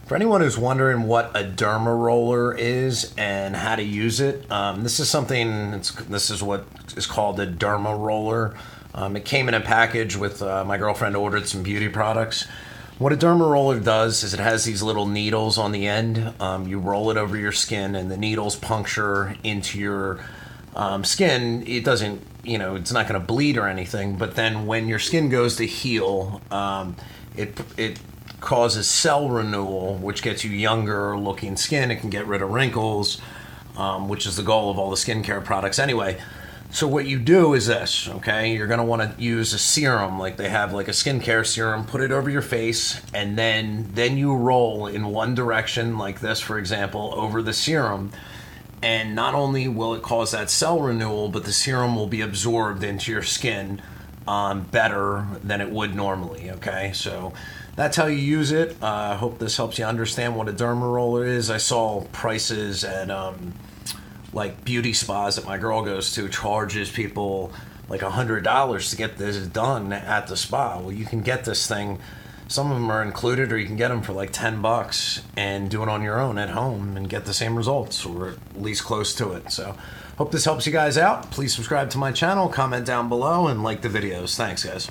For anyone who's wondering what a Derma-Roller is and how to use it, this is what is called a Derma-Roller. It came in a package with my girlfriend ordered some beauty products. What a Derma-Roller does is it has these little needles on the end. You roll it over your skin and the needles puncture into your skin. It doesn't, it's not going to bleed or anything, but then when your skin goes to heal, it causes cell renewal, which gets you younger looking skin. It can get rid of wrinkles, which is the goal of all the skincare products anyway. So what you do is this, okay? You're gonna wanna use a serum, like they have like a skincare serum, put it over your face, and then you roll in one direction, like this, for example, over the serum. And not only will it cause that cell renewal, but the serum will be absorbed into your skin better than it would normally, okay? So that's how you use it. I hope this helps you understand what a Derma-Roller is. I saw prices at like beauty spas that my girl goes to charges people like $100 to get this done at the spa. Well, you can get this thing. Some of them are included, or you can get them for like $10 and do it on your own at home and get the same results, or at least close to it. So hope this helps you guys out. Please subscribe to my channel, comment down below, and like the videos. Thanks, guys.